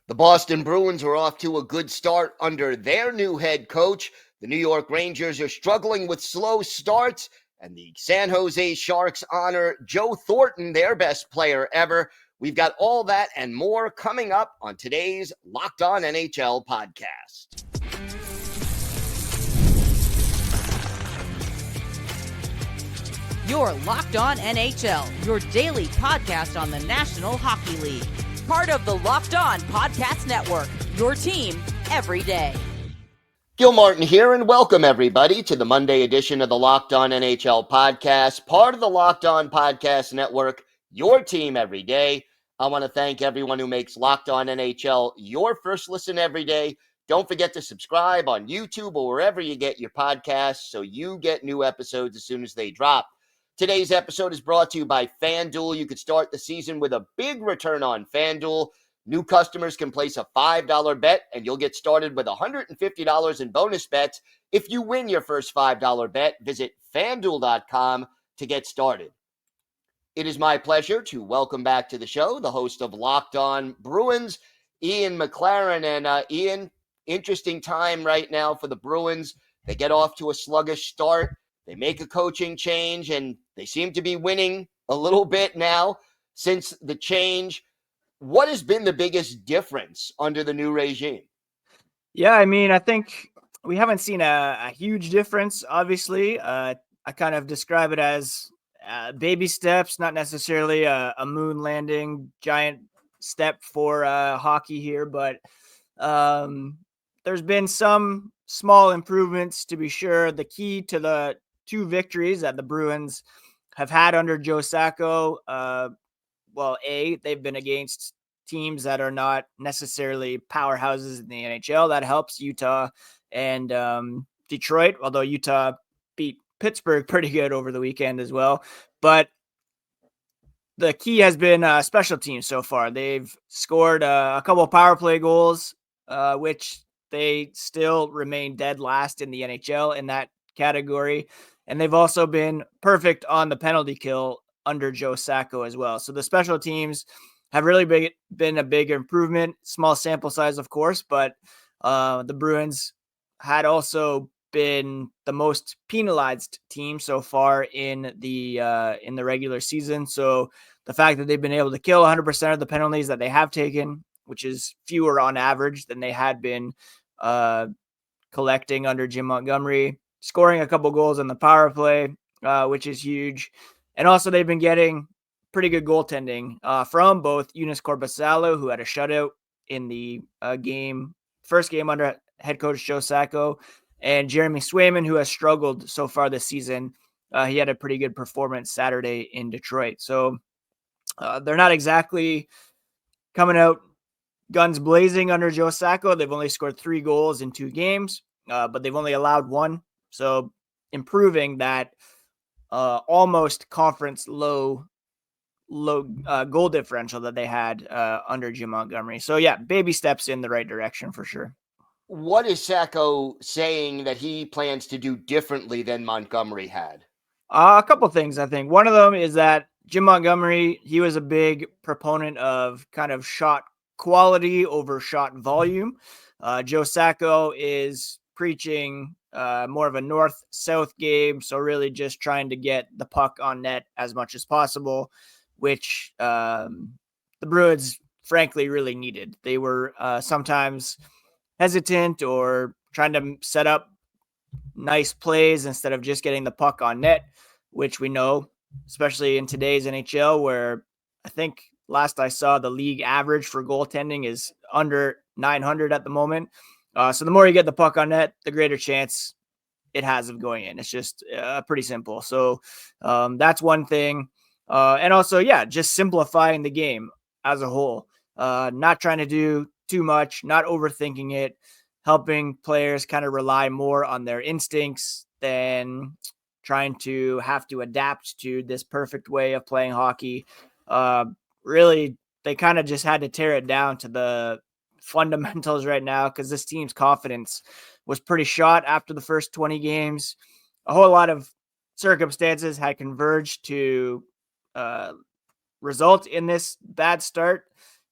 The Boston Bruins are off to a good start under their new head coach. The New York Rangers are struggling with slow starts, and the San Jose Sharks honor Joe Thornton, their best player ever. We've got all that and more coming up on today's Locked On NHL podcast. You're Locked On NHL, your daily podcast on the National Hockey League. Part of the Locked On Podcast Network, your team every day. Gil Martin here, and welcome everybody to the Monday edition of the Locked On NHL podcast, part of the Locked On Podcast Network, your team every day. I want to thank everyone who makes Locked On NHL your first listen every day. Don't forget to subscribe on YouTube or wherever you get your podcasts so you get new episodes as soon as they drop. Today's episode is brought to you by FanDuel. You could start the season with a big return on FanDuel. New customers can place a $5 bet, and you'll get started with $150 in bonus bets. If you win your first $5 bet, visit FanDuel.com to get started. It is my pleasure to welcome back to the show the host of Locked On Bruins, Ian McLaren. And Ian, interesting time right now for the Bruins. They get off to a sluggish start. They make a coaching change, and they seem to be winning a little bit now since the change. What has been the biggest difference under the new regime? Yeah, I think we haven't seen a huge difference, obviously. I kind of describe it as baby steps, not necessarily a moon landing giant step for hockey here, but there's been some small improvements to be sure. The key to the two victories that the Bruins have had under Joe Sacco, they've been against teams that are not necessarily powerhouses in the NHL. That helps Utah and Detroit, although Utah beat Pittsburgh pretty good over the weekend as well. But the key has been special teams so far. They've scored a couple of power play goals, which they still remain dead last in the NHL in that category. And they've also been perfect on the penalty kill under Joe Sacco as well. So the special teams have really been a big improvement. Small sample size, of course, but the Bruins had also been the most penalized team so far in the regular season. So the fact that they've been able to kill 100% of the penalties that they have taken, which is fewer on average than they had been collecting under Jim Montgomery, scoring a couple goals on the power play, which is huge. And also they've been getting pretty good goaltending from both Joonas Korpisalo, who had a shutout in the first game under head coach Joe Sacco, and Jeremy Swayman, who has struggled so far this season. He had a pretty good performance Saturday in Detroit. So they're not exactly coming out guns blazing under Joe Sacco. They've only scored 3 goals in 2 games, but they've only allowed 1. So improving that almost conference low goal differential that they had under Jim Montgomery. So yeah, baby steps in the right direction for sure. What is Sacco saying that he plans to do differently than Montgomery had? A couple things, I think. One of them is that Jim Montgomery, he was a big proponent of kind of shot quality over shot volume. Joe Sacco is preaching more of a north-south game, so really just trying to get the puck on net as much as possible, which the Bruins, frankly, really needed. They were sometimes hesitant or trying to set up nice plays instead of just getting the puck on net, which we know, especially in today's NHL, where I think last I saw the league average for goaltending is under 900 at the moment. So the more you get the puck on net, the greater chance it has of going in. It's just pretty simple. So that's one thing. And also, just simplifying the game as a whole. Not trying to do too much, not overthinking it, helping players kind of rely more on their instincts than trying to have to adapt to this perfect way of playing hockey. Really, they kind of just had to tear it down to the fundamentals right now because this team's confidence was pretty shot after the first 20 games. A whole lot of circumstances had converged to result in this bad start.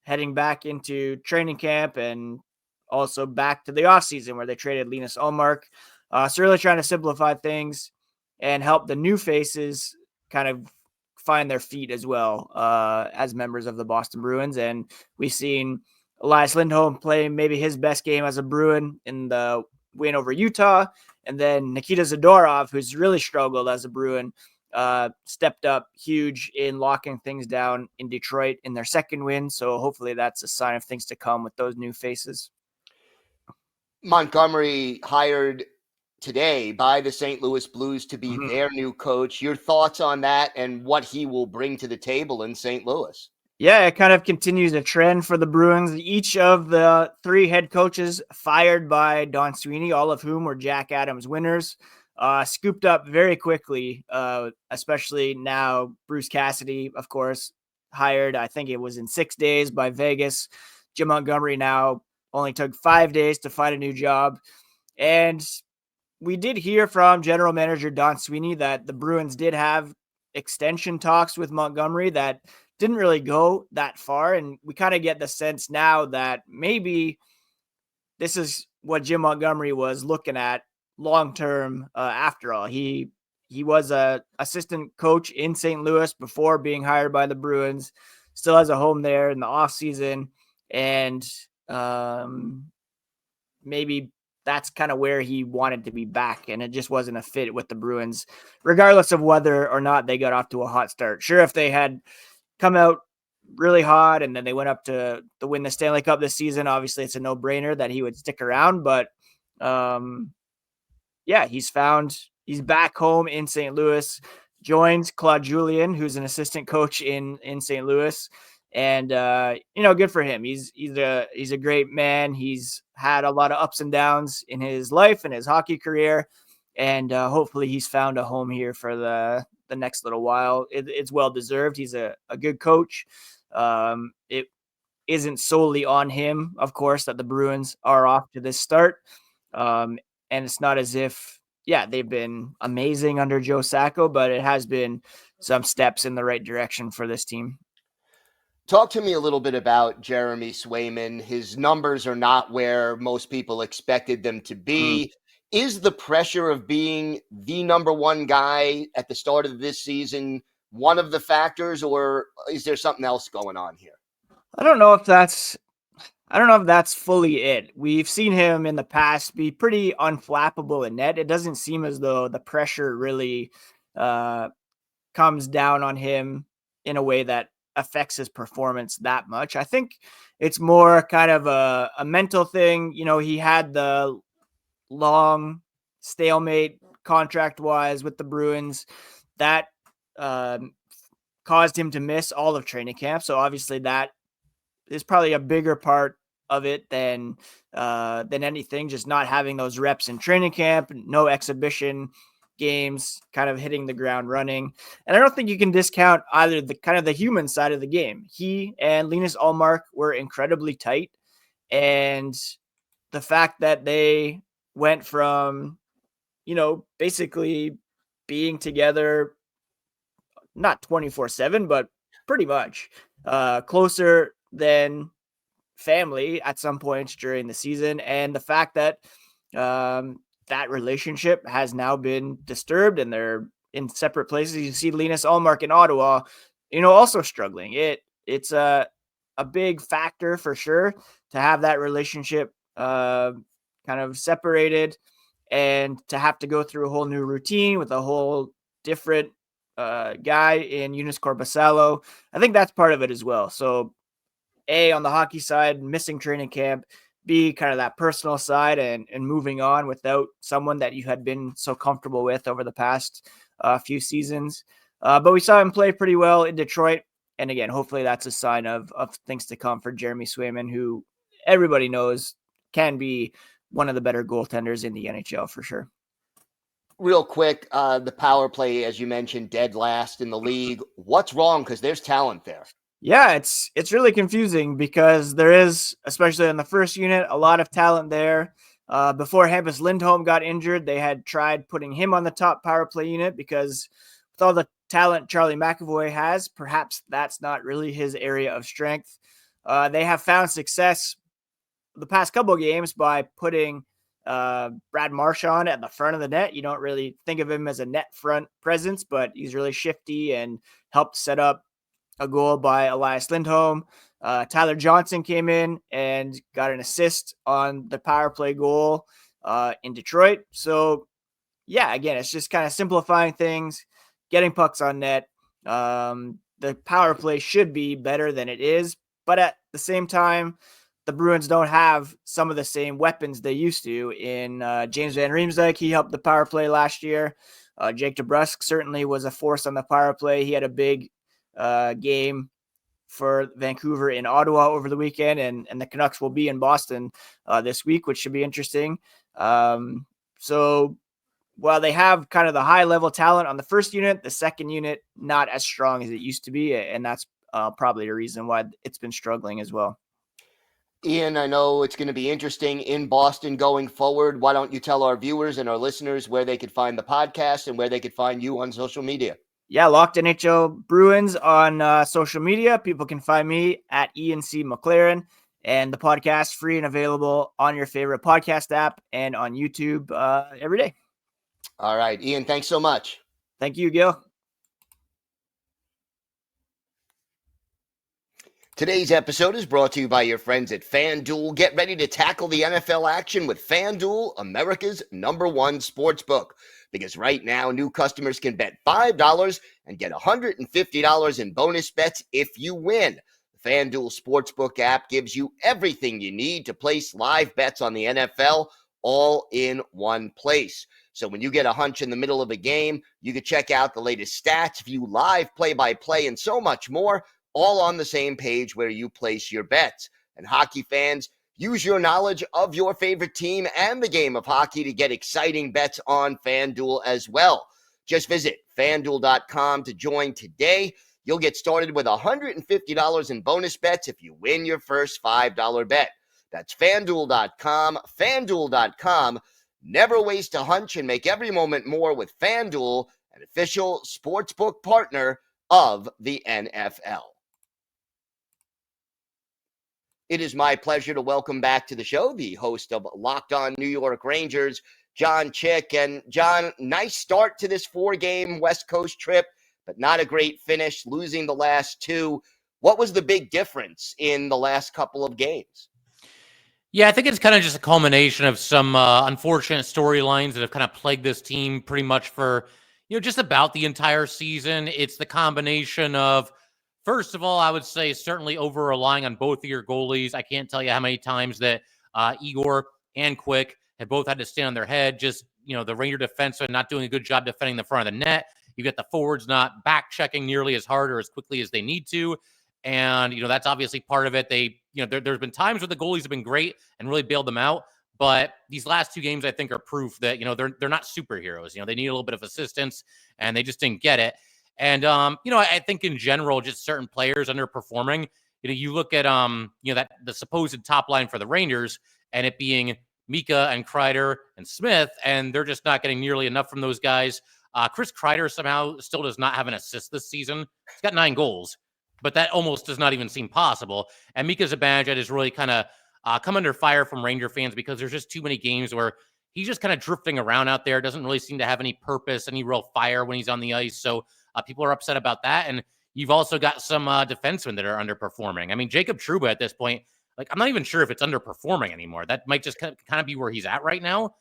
heading back into training camp and also back to the offseason where they traded Linus Ullmark. So really trying to simplify things and help the new faces kind of find their feet as well as members of the Boston Bruins. And we've seen Elias Lindholm play maybe his best game as a Bruin in the win over Utah. And then Nikita Zadorov, who's really struggled as a Bruin, stepped up huge in locking things down in Detroit in their second win. So hopefully that's a sign of things to come with those new faces. Montgomery hired today by the St. Louis Blues to be their new coach. Your thoughts on that and what he will bring to the table in St. Louis? Yeah, it kind of continues a trend for the Bruins. Each of the three head coaches fired by Don Sweeney, all of whom were Jack Adams winners, scooped up very quickly, especially now Bruce Cassidy, of course, hired, I think it was in 6 days by Vegas. Jim Montgomery now only took 5 days to find a new job. And we did hear from general manager Don Sweeney that the Bruins did have extension talks with Montgomery that didn't really go that far. And we kind of get the sense now that maybe this is what Jim Montgomery was looking at long-term after all. He was a assistant coach in St. Louis before being hired by the Bruins, still has a home there in the offseason. And maybe that's kind of where he wanted to be back, and it just wasn't a fit with the Bruins, regardless of whether or not they got off to a hot start. Sure, if they had come out really hot and then they went up to win the Stanley Cup this season, obviously it's a no-brainer that he would stick around. But yeah, he's back home in St. Louis, joins Claude Julien, who's an assistant coach in St. Louis. And, good for him. He's a great man. He's had a lot of ups and downs in his life and his hockey career. And hopefully he's found a home here for the next little while. It's well-deserved. He's a good coach. It isn't solely on him, of course, that the Bruins are off to this start. And it's not as if, they've been amazing under Joe Sacco, but it has been some steps in the right direction for this team. Talk to me a little bit about Jeremy Swayman. His numbers are not where most people expected them to be. Is the pressure of being the number one guy at the start of this season one of the factors, or is there something else going on here? I don't know if that's fully it. We've seen him in the past be pretty unflappable in net. It doesn't seem as though the pressure really comes down on him in a way that affects his performance that much. I think it's more kind of a mental thing. He had the long stalemate contract wise with the Bruins that caused him to miss all of training camp. So obviously that is probably a bigger part of it than anything, just not having those reps in training camp, no exhibition games, kind of hitting the ground running. And I don't think you can discount either the kind of the human side of the game. He and Linus Ullmark were incredibly tight. And the fact that they went from, basically being together, not 24/7, but pretty much closer than family at some points during the season. And the fact that that relationship has now been disturbed and they're in separate places. You see Linus Ullmark in Ottawa, also struggling. It's a big factor for sure to have that relationship kind of separated and to have to go through a whole new routine with a whole different guy in Eunice Korpisalo. I think that's part of it as well. So A, on the hockey side, missing training camp, B, kind of that personal side and moving on without someone that you had been so comfortable with over the past few seasons. But we saw him play pretty well in Detroit. And again, hopefully that's a sign of things to come for Jeremy Swayman, who everybody knows can be one of the better goaltenders in the NHL for sure. Real quick, the power play, as you mentioned, dead last in the league. What's wrong? Because there's talent there. Yeah, it's really confusing because there is, especially in the first unit, a lot of talent there. Before Hampus Lindholm got injured, they had tried putting him on the top power play unit because with all the talent Charlie McAvoy has, perhaps that's not really his area of strength. They have found success the past couple of games by putting Brad Marchand at the front of the net. You don't really think of him as a net front presence, but he's really shifty and helped set up a goal by Elias Lindholm. Tyler Johnson came in and got an assist on the power play goal in Detroit. So, yeah, again, it's just kind of simplifying things, getting pucks on net. The power play should be better than it is, but at the same time, the Bruins don't have some of the same weapons they used to. In James Van Riemsdyk, he helped the power play last year. Jake DeBrusk certainly was a force on the power play. He had a big game for Vancouver in Ottawa over the weekend, and the Canucks will be in Boston this week, which should be interesting. So while they have kind of the high-level talent on the first unit, the second unit not as strong as it used to be, and that's probably the reason why it's been struggling as well. Ian, I know it's going to be interesting in Boston going forward. Why don't you tell our viewers and our listeners where they could find the podcast and where they could find you on social media? Yeah, Locked NHL Bruins on social media. People can find me at Ian C. McLaren, and the podcast free and available on your favorite podcast app and on YouTube every day. All right, Ian, thanks so much. Thank you, Gil. Today's episode is brought to you by your friends at FanDuel. Get ready to tackle the NFL action with FanDuel, America's #1 sportsbook. Because right now, new customers can bet $5 and get $150 in bonus bets if you win. The FanDuel Sportsbook app gives you everything you need to place live bets on the NFL all in one place. So when you get a hunch in the middle of a game, you can check out the latest stats, view live play-by-play, and so much more, all on the same page where you place your bets. And hockey fans, use your knowledge of your favorite team and the game of hockey to get exciting bets on FanDuel as well. Just visit FanDuel.com to join today. You'll get started with $150 in bonus bets if you win your first $5 bet. That's FanDuel.com, FanDuel.com. Never waste a hunch and make every moment more with FanDuel, an official sportsbook partner of the NFL. It is my pleasure to welcome back to the show the host of Locked On New York Rangers, John Chik. And John, nice start to this 4-game West Coast trip, but not a great finish, losing the last 2. What was the big difference in the last couple of games? Yeah, I think it's kind of just a culmination of some unfortunate storylines that have kind of plagued this team pretty much for, just about the entire season. It's the combination of, first of all, I would say certainly over-relying on both of your goalies. I can't tell you how many times that Igor and Quick have both had to stand on their head. Just, the Ranger defensemen not doing a good job defending the front of the net. You get the forwards not back-checking nearly as hard or as quickly as they need to. And, that's obviously part of it. There's been times where the goalies have been great and really bailed them out. But these last 2 games, I think, are proof that, they're not superheroes. They need a little bit of assistance, and they just didn't get it. And, I think in general, just certain players underperforming. You look at, that the supposed top line for the Rangers and it being Mika and Kreider and Smith, and they're just not getting nearly enough from those guys. Chris Kreider somehow still does not have an assist this season. He's got 9 goals, but that almost does not even seem possible. And Mika Zibanejad has really kind of come under fire from Ranger fans because there's just too many games where he's just kind of drifting around out there, doesn't really seem to have any purpose, any real fire when he's on the ice. So people are upset about that. And you've also got some defensemen that are underperforming. I mean, Jacob Trouba at this point, I'm not even sure if it's underperforming anymore. That might just kind of be where he's at right now.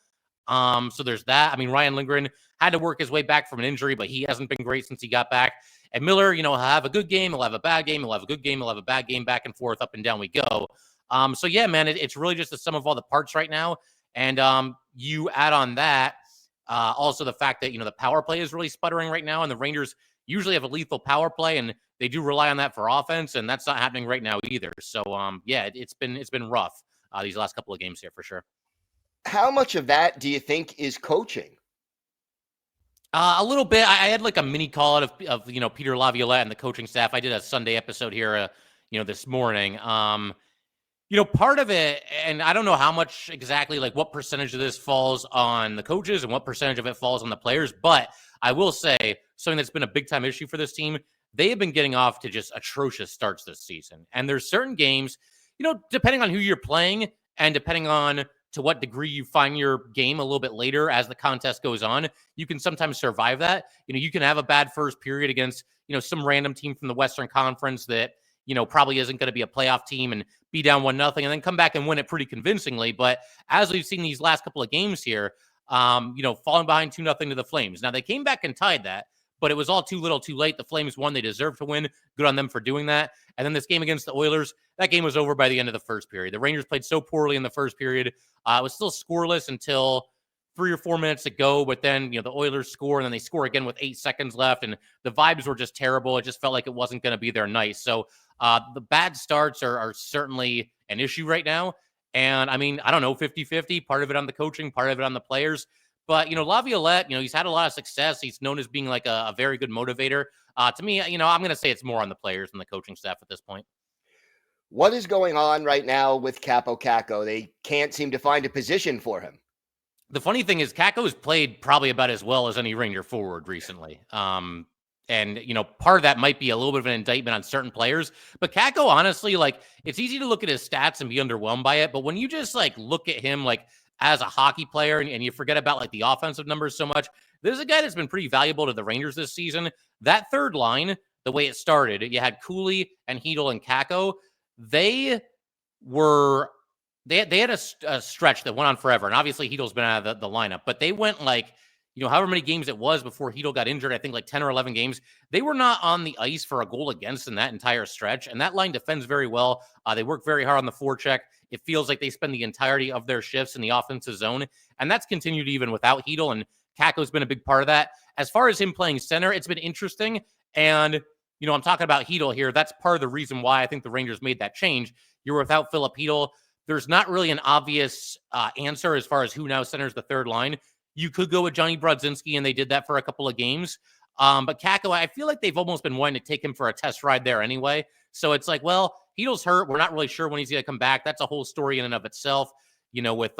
So there's that. I mean, Ryan Lindgren had to work his way back from an injury, but he hasn't been great since he got back. And Miller, he'll have a good game, he'll have a bad game, he'll have a good game, he'll have a bad game, back and forth, up and down we go. So yeah, man, it's really just the sum of all the parts right now. And you add on that also the fact that, the power play is really sputtering right now, and the Rangers usually have a lethal power play, and they do rely on that for offense, and that's not happening right now either. So yeah, it's been rough these last couple of games here for sure. How much of that do you think is coaching? A little bit. I had a mini call out of Peter Laviolette and the coaching staff. I did a Sunday episode here, this morning. Part of it, and I don't know how much exactly, what percentage of this falls on the coaches and what percentage of it falls on the players, but I will say something that's been a big time issue for this team. they have been getting off to just atrocious starts this season. And there's certain games, depending on who you're playing and depending on to what degree you find your game a little bit later as the contest goes on, you can sometimes survive that. You can have a bad first period against, some random team from the Western Conference that, probably isn't going to be a playoff team and be down 1-0 and then come back and win it pretty convincingly. But as we've seen these last couple of games here, falling behind 2-0 to the Flames. Now they came back and tied that, but it was all too little too late. The Flames won. They deserved to win. Good on them for doing that. And then this game against the Oilers, that game was over by the end of the first period. The Rangers played so poorly in the first period. It was still scoreless until 3 or 4 minutes to go, but then, the Oilers score, and then they score again with 8 seconds left, and the vibes were just terrible. It just felt like it wasn't going to be their night. So the bad starts are certainly an issue right now. And, I don't know, 50-50, part of it on the coaching, part of it on the players. But, Laviolette, he's had a lot of success. He's known as being like a very good motivator. To me, I'm going to say it's more on the players than the coaching staff at this point. What is going on right now with Kaapo Kakko? They can't seem to find a position for him. The funny thing is Kakko has played probably about as well as any Ranger forward recently. And, part of that might be a little bit of an indictment on certain players. But Kakko, honestly, it's easy to look at his stats and be underwhelmed by it. But when you just, look at him, as a hockey player and you forget about, the offensive numbers so much, there's a guy that's been pretty valuable to the Rangers this season. That third line, the way it started, you had Cooley and Hedl and Kakko. They had a stretch that went on forever. And obviously Hedel's been out of the lineup, but they went however many games it was before Hedl got injured, I think 10 or 11 games, they were not on the ice for a goal against in that entire stretch. And that line defends very well. They work very hard on the forecheck. It feels like they spend the entirety of their shifts in the offensive zone. And that's continued even without Hedl. And Kakko's been a big part of that. As far as him playing center, it's been interesting. And, I'm talking about Hedl here. That's part of the reason why I think the Rangers made that change. You're without Philip Hedl. There's not really an obvious answer as far as who now centers the third line. You could go with Johnny Brodzinski, and they did that for a couple of games. But Kakko, I feel like they've almost been wanting to take him for a test ride there anyway. So it's Hedl's hurt. We're not really sure when he's going to come back. That's a whole story in and of itself. With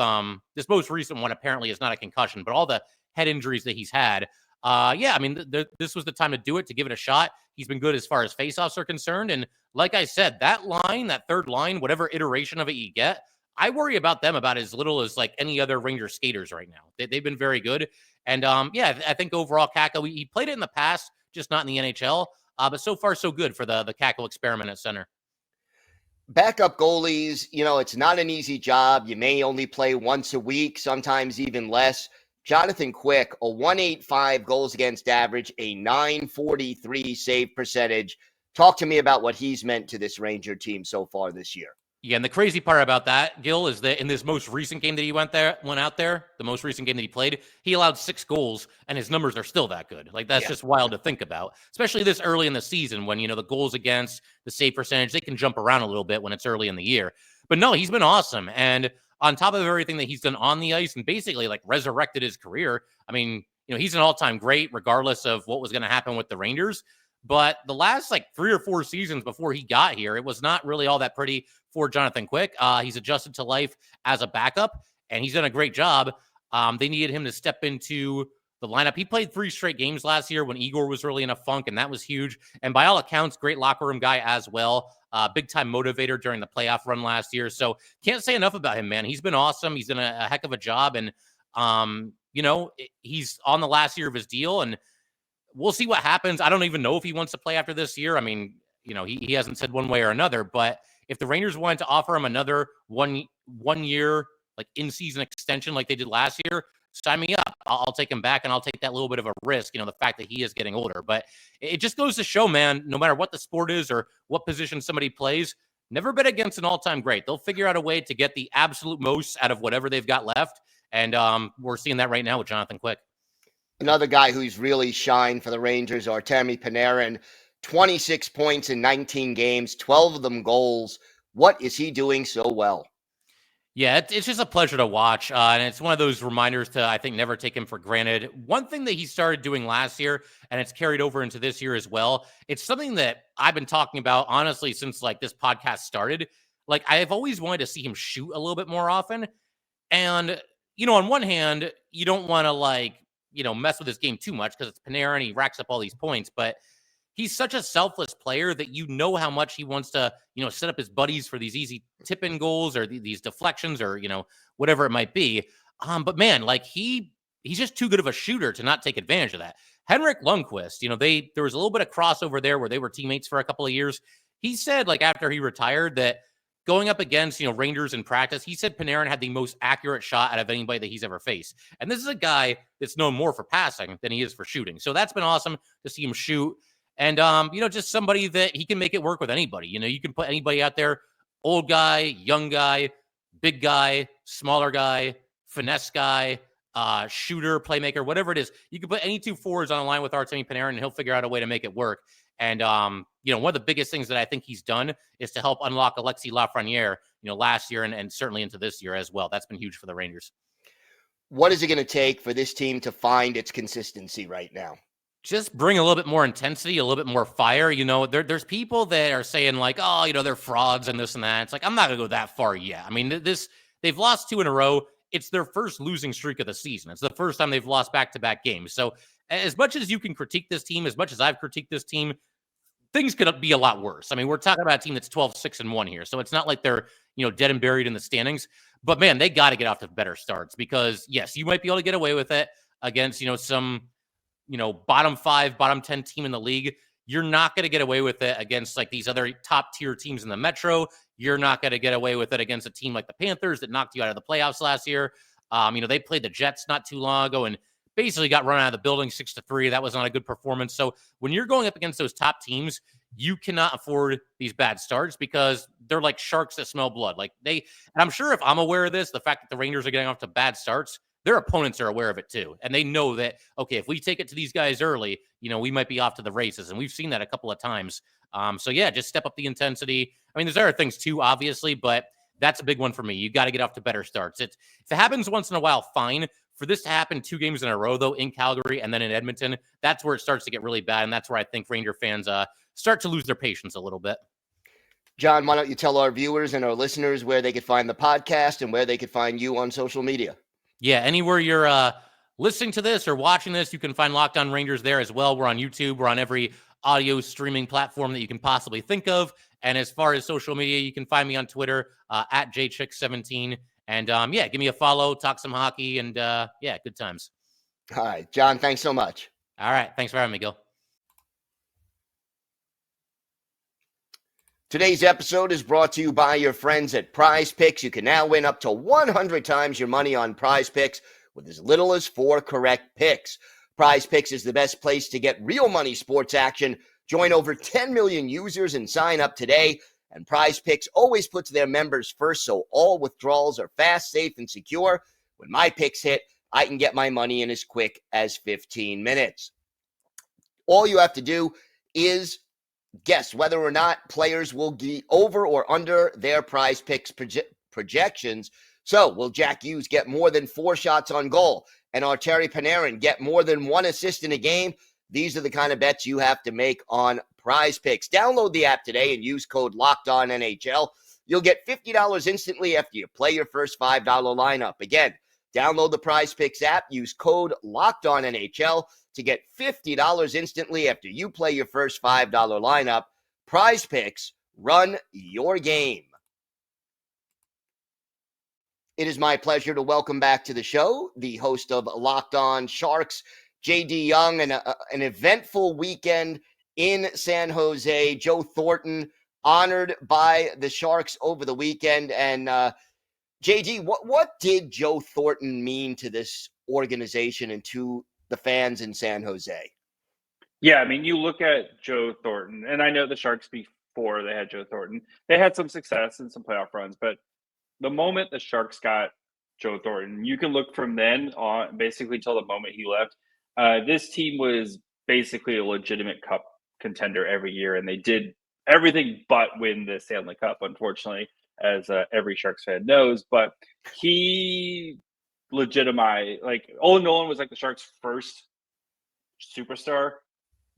this most recent one apparently is not a concussion, but all the head injuries that he's had. This was the time to do it, to give it a shot. He's been good as far as faceoffs are concerned. And like I said, that line, that third line, whatever iteration of it you get, I worry about them about as little as any other Ranger skaters right now. They've been very good. And I think overall Kakko, he played it in the past, just not in the NHL. But so far so good for the Kakko experiment at center. Backup goalies, it's not an easy job. You may only play once a week, sometimes even less. Jonathan Quick, a 1.85 goals against average, a 943 save percentage. Talk to me about what he's meant to this Ranger team so far this year. Yeah, and the crazy part about that, Gil, is that in this most recent game that he went out there, the most recent game that he played, he allowed 6 goals, and his numbers are still that good. That's just wild to think about, especially this early in the season when, the goals against, the save percentage, they can jump around a little bit when it's early in the year. But no, he's been awesome. And on top of everything that he's done on the ice and basically resurrected his career, he's an all-time great regardless of what was going to happen with the Rangers. But the last 3 or 4 seasons before he got here, it was not really all that pretty for Jonathan Quick. He's adjusted to life as a backup, and he's done a great job. They needed him to step into the lineup. He played 3 straight games last year when Igor was really in a funk, and that was huge. And by all accounts, great locker room guy as well. Big-time motivator during the playoff run last year. So can't say enough about him, man. He's been awesome. He's done a heck of a job, and, he's on the last year of his deal, and we'll see what happens. I don't even know if he wants to play after this year. He hasn't said one way or another, but if the Rangers wanted to offer him another one year, in-season extension like they did last year, sign me up. I'll take him back, and I'll take that little bit of a risk, the fact that he is getting older. But it just goes to show, man, no matter what the sport is or what position somebody plays, never bet against an all-time great. They'll figure out a way to get the absolute most out of whatever they've got left. And we're seeing that right now with Jonathan Quick. Another guy who's really shined for the Rangers, Artemi Panarin, 26 points in 19 games, 12 of them goals. What is he doing so well? Yeah, it's just a pleasure to watch. And it's one of those reminders to, I think, never take him for granted. One thing that he started doing last year, and it's carried over into this year as well, it's something that I've been talking about, honestly, since this podcast started. I've always wanted to see him shoot a little bit more often. And, on one hand, you don't want to, mess with his game too much because it's Panarin, he racks up all these points. But he's such a selfless player that you know how much he wants to, set up his buddies for these easy tip-in goals or these deflections or, whatever it might be. But man, like he's just too good of a shooter to not take advantage of that. Henrik Lundqvist, there was a little bit of crossover there where they were teammates for a couple of years. He said, like, after he retired, that going up against, Rangers in practice, he said Panarin had the most accurate shot out of anybody that he's ever faced. And this is a guy that's known more for passing than he is for shooting. So that's been awesome to see him shoot. And, just somebody that he can make it work with anybody. You can put anybody out there, old guy, young guy, big guy, smaller guy, finesse guy, shooter, playmaker, whatever it is. You can put any two forwards on a line with Artemi Panarin and he'll figure out a way to make it work. And, one of the biggest things that I think he's done is to help unlock Alexis Lafreniere, last year and certainly into this year as well. That's been huge for the Rangers. What is it going to take for this team to find its consistency right now? Just bring a little bit more intensity, a little bit more fire. There's people that are saying like, oh, they're frauds and this and that. It's like, I'm not going to go that far yet. I mean, they've lost 2 in a row. It's their first losing streak of the season. It's the first time they've lost back-to-back games. So as much as you can critique this team, as much as I've critiqued this team, things could be a lot worse. I mean, we're talking about a team that's 12-6-1 here. So it's not like they're, dead and buried in the standings. But man, they got to get off to better starts because yes, you might be able to get away with it against, some, bottom 5, bottom 10 team in the league. You're not going to get away with it against like these other top tier teams in the Metro. You're not going to get away with it against a team like the Panthers that knocked you out of the playoffs last year. They played the Jets not too long ago and basically got run out of the building 6-3. That was not a good performance. So when you're going up against those top teams, you cannot afford these bad starts because they're like sharks that smell blood. And I'm sure if I'm aware of this, the fact that the Rangers are getting off to bad starts, their opponents are aware of it too. And they know that, okay, if we take it to these guys early, we might be off to the races. And we've seen that a couple of times. So yeah, just step up the intensity. I mean, there's other things too, obviously, but that's a big one for me. You got to get off to better starts. If it happens once in a while, fine. For this to happen 2 games in a row, though, in Calgary and then in Edmonton, that's where it starts to get really bad. And that's where I think Ranger fans start to lose their patience a little bit. John, why don't you tell our viewers and our listeners where they could find the podcast and where they could find you on social media? Yeah, anywhere you're listening to this or watching this, you can find Locked On Rangers there as well. We're on YouTube. We're on every audio streaming platform that you can possibly think of. And as far as social media, you can find me on Twitter at JChik17. And give me a follow, talk some hockey, and good times. All right, John, thanks so much. All right, thanks for having me, Gil. Today's episode is brought to you by your friends at Prize Picks. You can now win up to 100 times your money on Prize Picks with as little as 4 correct picks. Prize Picks is the best place to get real money sports action. Join over 10 million users and sign up today. And Prize Picks always puts their members first, so all withdrawals are fast, safe, and secure. When my picks hit, I can get my money in as quick as 15 minutes. All you have to do is guess whether or not players will be over or under their Prize Picks projections. So, will Jack Hughes get more than 4 shots on goal? And Artemi Panarin get more than 1 assist in a game? These are the kind of bets you have to make on Prize Picks. Download the app today and use code LOCKEDONNHL. You'll get $50 instantly after you play your first $5 lineup. Again, download the Prize Picks app. Use code LOCKEDONNHL to get $50 instantly after you play your first $5 lineup. Prize Picks, run your game. It is my pleasure to welcome back to the show the host of Locked On Sharks, J.D. Young, and an eventful weekend in San Jose. Joe Thornton honored by the Sharks over the weekend. And J.D., what did Joe Thornton mean to this organization and to the fans in San Jose? Yeah, I mean, you look at Joe Thornton, and I know the Sharks before they had Joe Thornton, they had some success and some playoff runs, but the moment the Sharks got Joe Thornton, you can look from then on, basically till the moment he left. This team was basically a legitimate cup contender every year, and they did everything but win the Stanley Cup, unfortunately, as every Sharks fan knows. But he legitimized, like, Olin Nolan was like the Sharks' first superstar.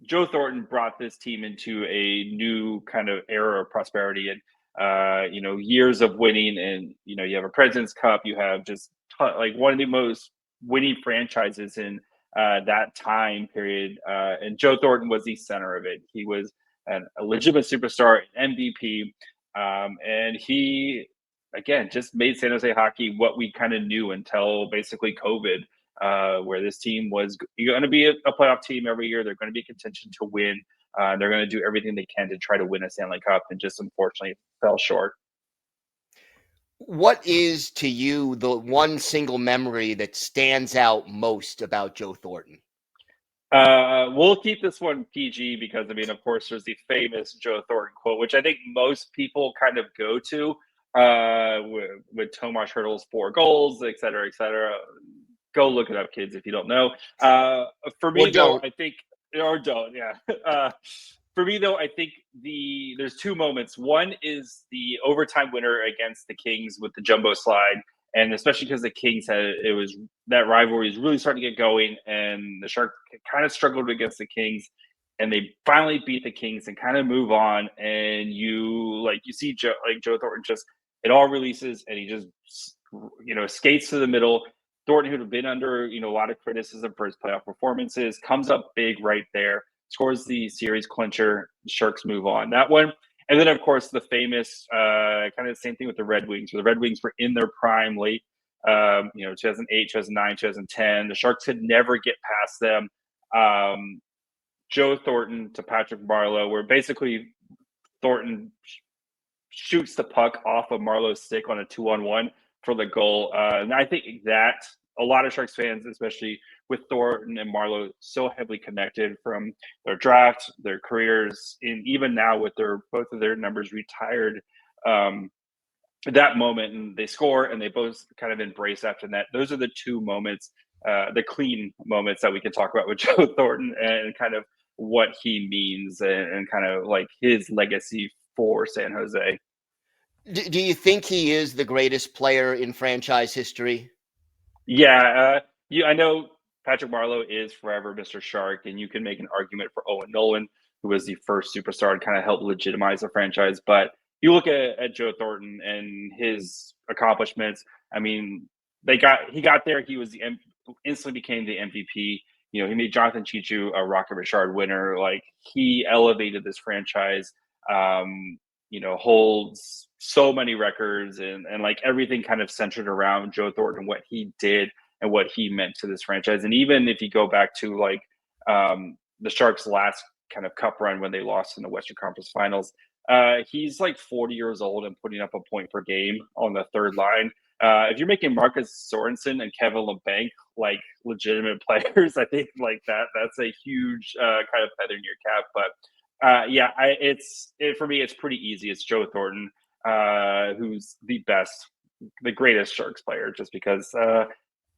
Joe Thornton brought this team into a new kind of era of prosperity and years of winning, and you have a President's Cup. You have just like one of the most winning franchises in that time period. And Joe Thornton was the center of it. He was a legitimate superstar, an MVP, and he, again, just made San Jose hockey what we kind of knew until basically COVID, where this team was going to be a playoff team every year. They're going to be contention to win. They're going to do everything they can to try to win a Stanley Cup, and just unfortunately fell short. What is to you the one single memory that stands out most about Joe Thornton? We'll keep this one PG because, I mean, of course, there's the famous Joe Thornton quote, which I think most people kind of go to with Tomas Hertl's 4 goals, et cetera, et cetera. Go look it up, kids, if you don't know. For me, though, I think, or don't, yeah. For me, though, I think there's 2 moments. One is the overtime winner against the Kings with the jumbo slide. And especially because the Kings that rivalry is really starting to get going, and the Sharks kind of struggled against the Kings, and they finally beat the Kings and kind of move on. And you see Joe Thornton, just it all releases, and he just skates to the middle. Thornton, who'd have been under a lot of criticism for his playoff performances, comes up big right there, scores the series clincher. The Sharks move on. That one. And then, of course, the famous kind of the same thing with the Red Wings, where the Red Wings were in their prime late, 2008, 2009, 2010. The Sharks could never get past them. Joe Thornton to Patrick Marleau, where basically Thornton shoots the puck off of Marleau's stick on a 2-on-1 for the goal. And I think that a lot of Sharks fans, especially with Thornton and Marleau, so heavily connected from their draft, their careers, and even now with both of their numbers retired, that moment, and they score and they both kind of embrace after that. Those are the 2 moments, the clean moments that we can talk about with Joe Thornton and kind of what he means and kind of like his legacy for San Jose. Do you think he is the greatest player in franchise history? Yeah, I know Patrick Marleau is forever Mr. Shark, and you can make an argument for Owen Nolan, who was the first superstar to kind of help legitimize the franchise. But you look at Joe Thornton and his accomplishments. I mean, he got there. He was instantly became the MVP. He made Jonathan Chichu a Rocket Richard winner. Like, he elevated this franchise. Holds so many records, and like everything kind of centered around Joe Thornton, what he did and what he meant to this franchise. And even if you go back to like the Sharks' last kind of cup run when they lost in the Western Conference Finals, he's like 40 years old and putting up a point per game on the third line. If you're making Marcus Sorensen and Kevin LeBanc like legitimate players, I think like that's a huge kind of feather in your cap. But for me, it's pretty easy. It's Joe Thornton, who's the greatest Sharks player, just because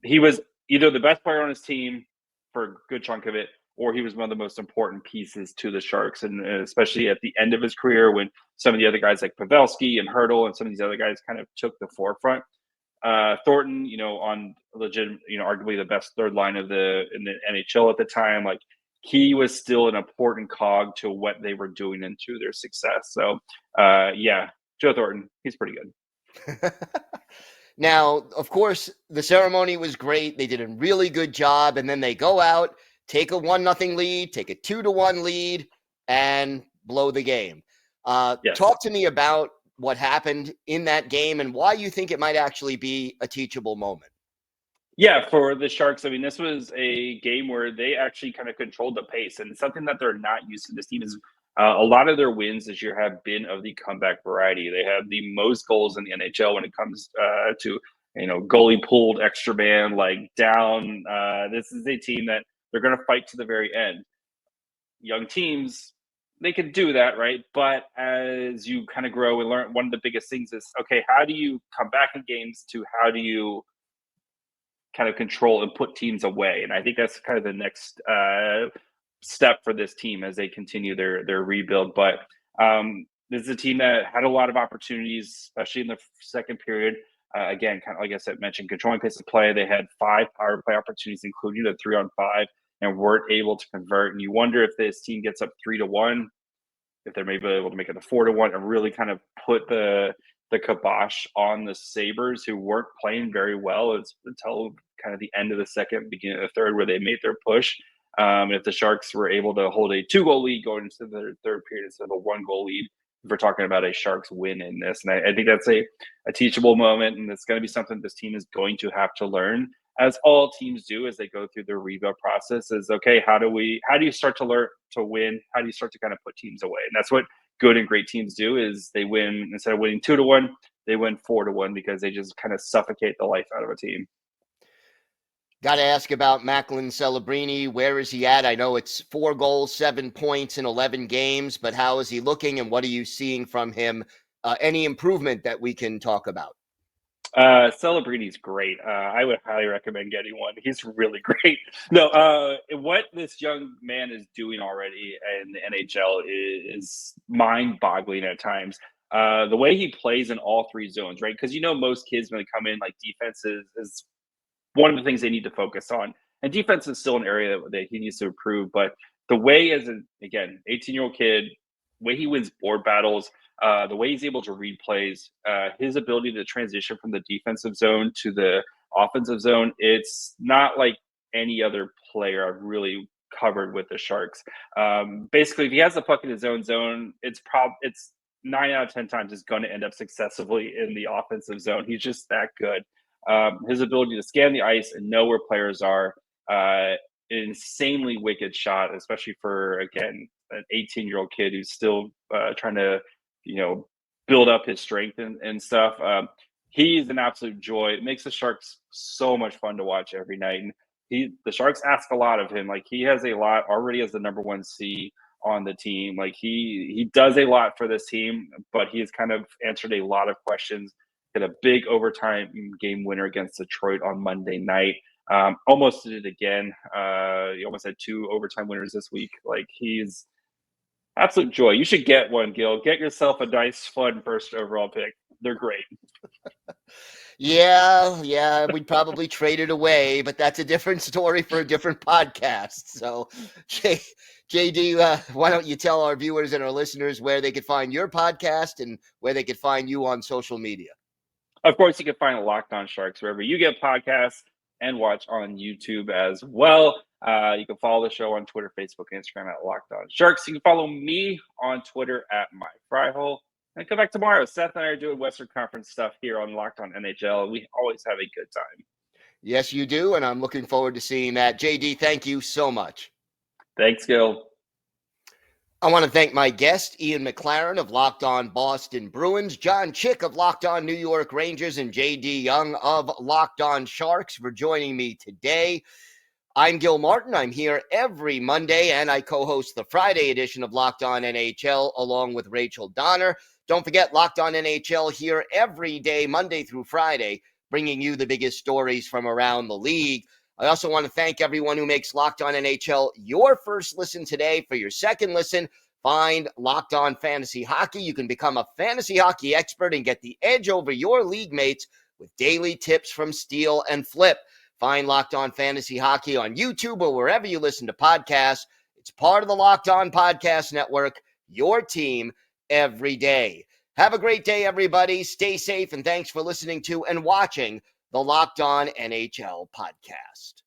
he was either the best player on his team for a good chunk of it, or he was one of the most important pieces to the Sharks, and especially at the end of his career when some of the other guys like Pavelski and Hertl and some of these other guys kind of took the forefront. Thornton, on legit, arguably the best third line in the NHL at the time, like, he was still an important cog to what they were doing and to their success. So, Joe Thornton, he's pretty good. Now, of course, the ceremony was great. They did a really good job, and then they go out, take a 1-0 lead, take a 2-1 lead, and blow the game. Yes. Talk to me about what happened in that game and why you think it might actually be a teachable moment. Yeah, for the Sharks, I mean, this was a game where they actually kind of controlled the pace, and something that they're not used to. This team is a lot of their wins this year have been of the comeback variety. They have the most goals in the NHL when it comes to goalie pulled, extra man, like down. This is a team that they're going to fight to the very end. Young teams, they can do that, right? But as you kind of grow and learn, one of the biggest things is, okay, how do you come back in games to how do you kind of control and put teams away? And I think that's kind of the next step for this team as they continue their rebuild. But this is a team that had a lot of opportunities, especially in the second period. Again, kind of like I said, mentioned controlling pace of play. They had 5 power play opportunities, including a 3-on-5, and weren't able to convert. And you wonder if this team gets up 3-1, if they're maybe able to make it a 4-1 and really kind of put the the kibosh on the Sabres, who weren't playing very well until kind of the end of the second, beginning of the third, where they made their push. If the Sharks were able to hold a 2-goal lead going into the third period instead of a 1-goal lead, if we're talking about a Sharks win in this. And I think that's a teachable moment, and it's going to be something this team is going to have to learn, as all teams do as they go through their rebuild process. Is okay, how do you start to learn to win? How do you start to kind of put teams away? And that's what good and great teams do, is they win, instead of winning 2-1, they win 4-1, because they just kind of suffocate the life out of a team. Got to ask about Macklin Celebrini. Where is he at? I know it's 4 goals, 7 points in 11 games, but how is he looking, and what are you seeing from him? Any improvement that we can talk about? Celebrini's great. I would highly recommend getting one. He's really great. No, what this young man is doing already in the NHL is mind-boggling at times. The way he plays in all 3 zones, right? Because most kids, when they come in, like, defense is one of the things they need to focus on. And defense is still an area that he needs to improve. But the way, as an, again, 18-year-old kid, the way he wins board battles, the way he's able to read plays, his ability to transition from the defensive zone to the offensive zone, it's not like any other player I've really covered with the Sharks. Basically, if he has the puck in his own zone, it's 9 out of 10 times is going to end up successfully in the offensive zone. He's just that good. His ability to scan the ice and know where players are, an insanely wicked shot, especially for, again, an 18-year-old kid who's still trying to, build up his strength and stuff. He's an absolute joy. It makes the Sharks so much fun to watch every night. And the Sharks ask a lot of him. Like, he has a lot already as the number 1 C on the team. Like, he does a lot for this team, but he has kind of answered a lot of questions. Hit a big overtime game winner against Detroit on Monday night. Almost did it again. He almost had 2 overtime winners this week. Like, he's absolute joy. You should get one, Gil. Get yourself a nice, fun first overall pick. They're great. Yeah, we'd probably trade it away, but that's a different story for a different podcast. So, JD, why don't you tell our viewers and our listeners where they could find your podcast and where they could find you on social media? Of course, you can find Locked On Sharks wherever you get podcasts and watch on YouTube as well. You can follow the show on Twitter, Facebook, and Instagram at Locked On Sharks. You can follow me on Twitter at MyFryhole. And come back tomorrow. Seth and I are doing Western Conference stuff here on Locked On NHL. We always have a good time. Yes, you do, and I'm looking forward to seeing that. JD, thank you so much. Thanks, Gil. I want to thank my guest, Ian McLaren of Locked On Boston Bruins, John Chik of Locked On New York Rangers, and JD Young of Locked On Sharks for joining me today. I'm Gil Martin. I'm here every Monday, and I co-host the Friday edition of Locked On NHL along with Rachel Donner. Don't forget, Locked On NHL here every day, Monday through Friday, bringing you the biggest stories from around the league. I also want to thank everyone who makes Locked On NHL your first listen today. For your second listen, find Locked On Fantasy Hockey. You can become a fantasy hockey expert and get the edge over your league mates with daily tips from Steal and Flip. Find Locked On Fantasy Hockey on YouTube or wherever you listen to podcasts. It's part of the Locked On Podcast Network, your team every day. Have a great day, everybody. Stay safe, and thanks for listening to and watching the Locked On NHL podcast.